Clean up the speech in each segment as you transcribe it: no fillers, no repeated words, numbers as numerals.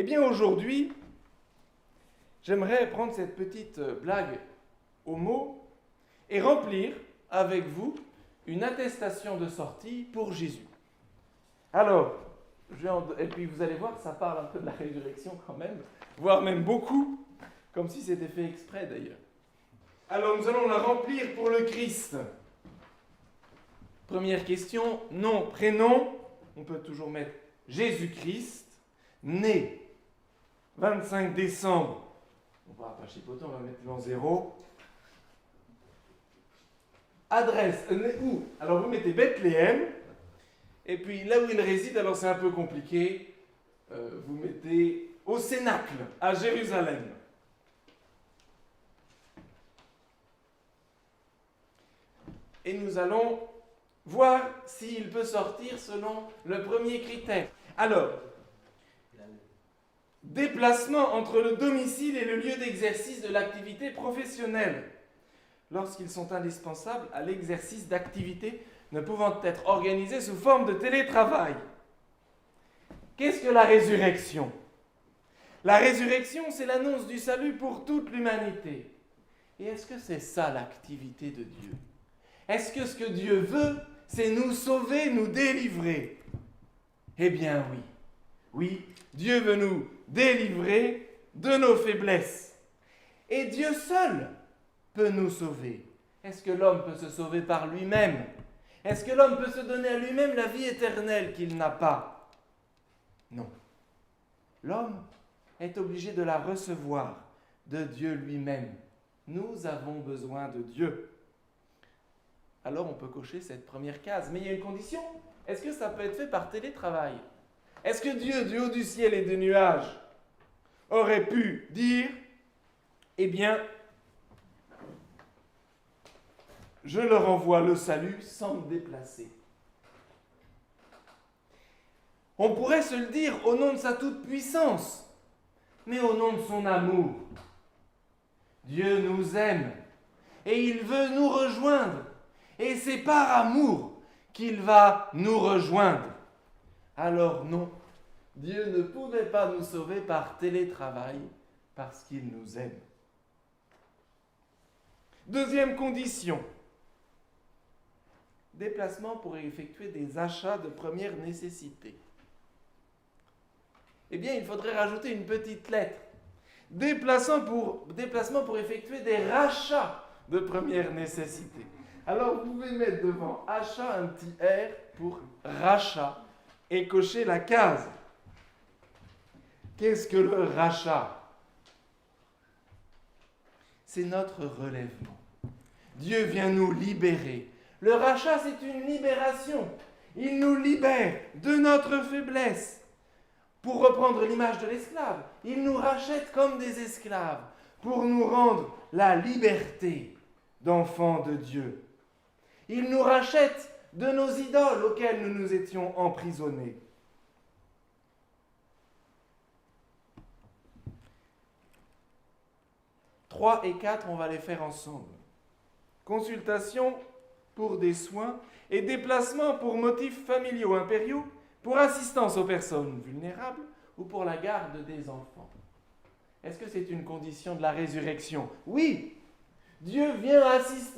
Eh bien aujourd'hui, j'aimerais prendre cette petite blague au mot et remplir avec vous une attestation de sortie pour Jésus. Alors, et puis vous allez voir, ça parle un peu de la résurrection quand même, voire même beaucoup, comme si c'était fait exprès d'ailleurs. Alors nous allons la remplir pour le Christ. Première question, nom, prénom, on peut toujours mettre Jésus-Christ, né 25 décembre, on va pas chipoter, on va mettre l'an 0. Adresse, où? Alors vous mettez Bethléem, et puis là où il réside, alors c'est un peu compliqué, vous mettez au Cénacle, à Jérusalem. Et nous allons voir s'il peut sortir selon le premier critère. Alors, déplacement entre le domicile et le lieu d'exercice de l'activité professionnelle, lorsqu'ils sont indispensables à l'exercice d'activités ne pouvant être organisées sous forme de télétravail. Qu'est-ce que la résurrection? La résurrection, c'est l'annonce du salut pour toute l'humanité. Et est-ce que c'est ça l'activité de Dieu? Est-ce que ce que Dieu veut, c'est nous sauver, nous délivrer? Eh bien oui. Oui, Dieu veut nous délivrer de nos faiblesses. Et Dieu seul peut nous sauver. Est-ce que l'homme peut se sauver par lui-même? Est-ce que l'homme peut se donner à lui-même la vie éternelle qu'il n'a pas? Non. L'homme est obligé de la recevoir de Dieu lui-même. Nous avons besoin de Dieu. Alors on peut cocher cette première case. Mais il y a une condition. Est-ce que ça peut être fait par télétravail? Est-ce que Dieu, du haut du ciel et des nuages, aurait pu dire, eh bien, je leur envoie le salut sans me déplacer? On pourrait se le dire au nom de sa toute-puissance, mais au nom de son amour. Dieu nous aime et il veut nous rejoindre. Et c'est par amour qu'il va nous rejoindre. Alors non, Dieu ne pouvait pas nous sauver par télétravail parce qu'il nous aime. Deuxième condition, déplacement pour effectuer des achats de première nécessité. Eh bien, il faudrait rajouter une petite lettre. Déplacement pour effectuer des rachats de première nécessité. Alors, vous pouvez mettre devant achat un petit R pour rachat et cocher la case. Qu'est-ce que le rachat? C'est notre relèvement. Dieu vient nous libérer. Le rachat, c'est une libération. Il nous libère de notre faiblesse. Pour reprendre l'image de l'esclave, il nous rachète comme des esclaves pour nous rendre la liberté d'enfants de Dieu. Il nous rachète de nos idoles auxquelles nous nous étions emprisonnés. Trois et 4, on va les faire ensemble. Consultation pour des soins et déplacement pour motifs familiaux impériaux, pour assistance aux personnes vulnérables ou pour la garde des enfants. Est-ce que c'est une condition de la résurrection? Oui, Dieu vient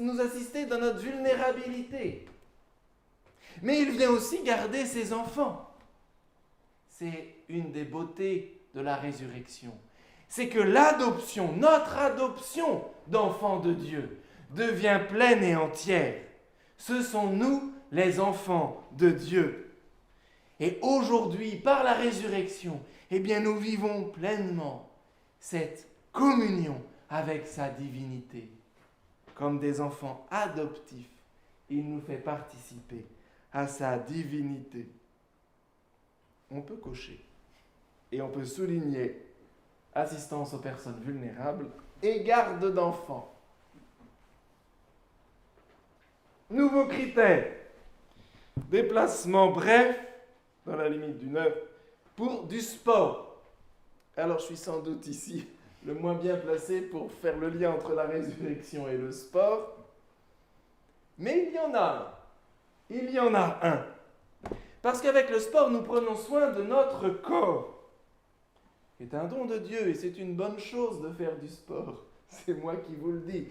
nous assister dans notre vulnérabilité. Mais il vient aussi garder ses enfants. C'est une des beautés de la résurrection. C'est que l'adoption, notre adoption d'enfants de Dieu, devient pleine et entière. Ce sont nous, les enfants de Dieu. Et aujourd'hui, par la résurrection, eh bien, nous vivons pleinement cette communion avec sa divinité. Comme des enfants adoptifs, il nous fait participer à sa divinité. On peut cocher et on peut souligner assistance aux personnes vulnérables et garde d'enfants. Nouveau critère, déplacement bref, dans la limite d'une heure, pour du sport. Alors je suis sans doute ici le moins bien placé pour faire le lien entre la résurrection et le sport, mais il y en a un. Parce qu'avec le sport, nous prenons soin de notre corps. est un don de Dieu et c'est une bonne chose de faire du sport. C'est moi qui vous le dis.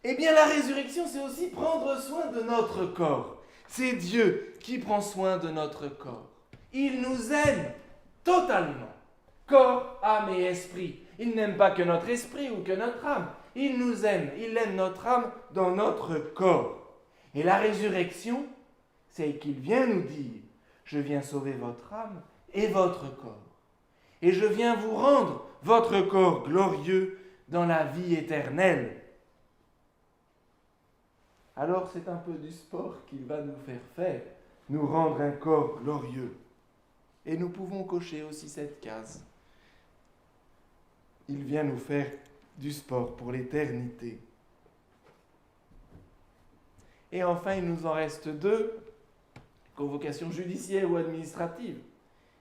Eh bien, la résurrection, c'est aussi prendre soin de notre corps. C'est Dieu qui prend soin de notre corps. Il nous aime totalement, corps, âme et esprit. Il n'aime pas que notre esprit ou que notre âme. Il nous aime, il aime notre âme dans notre corps. Et la résurrection, c'est qu'il vient nous dire, je viens sauver votre âme et votre corps. Et je viens vous rendre votre corps glorieux dans la vie éternelle. Alors c'est un peu du sport qu'il va nous faire, nous rendre un corps glorieux. Et nous pouvons cocher aussi cette case. Il vient nous faire du sport pour l'éternité. Et enfin, il nous en reste 2, convocation judiciaire ou administrative,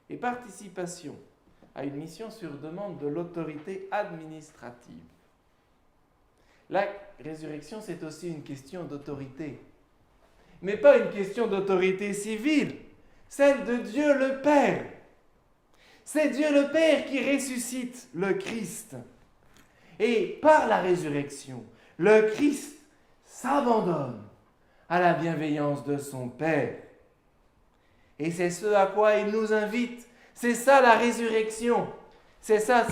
et participation à une mission sur demande de l'autorité administrative. La résurrection, c'est aussi une question d'autorité. Mais pas une question d'autorité civile, celle de Dieu le Père. C'est Dieu le Père qui ressuscite le Christ. Et par la résurrection, le Christ s'abandonne à la bienveillance de son Père. Et c'est ce à quoi il nous invite. C'est ça la résurrection. C'est ça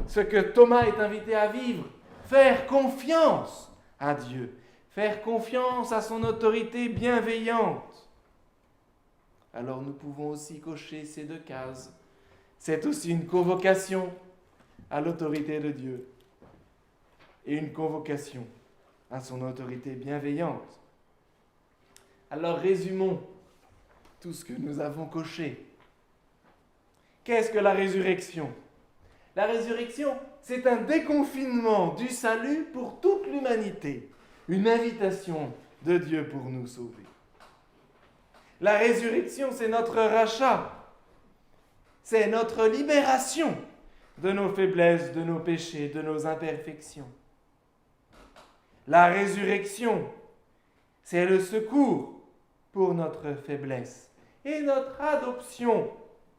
ce que Thomas est invité à vivre. Faire confiance à Dieu. Faire confiance à son autorité bienveillante. Alors nous pouvons aussi cocher ces 2 cases. C'est aussi une convocation à l'autorité de Dieu et une convocation à son autorité bienveillante. Alors résumons tout ce que nous avons coché. Qu'est-ce que la résurrection ? La résurrection, c'est un déconfinement du salut pour toute l'humanité, une invitation de Dieu pour nous sauver. La résurrection, c'est notre rachat, c'est notre libération de nos faiblesses, de nos péchés, de nos imperfections. La résurrection, c'est le secours pour notre faiblesse et notre adoption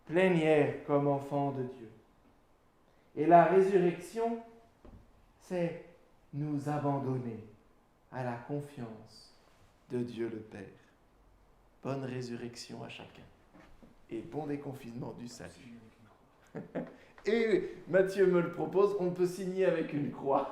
plénière comme enfant de Dieu. Et la résurrection, c'est nous abandonner à la confiance de Dieu le Père. Bonne résurrection à chacun et bon déconfinement du salut. Et Matthieu me le propose, on peut signer avec une croix.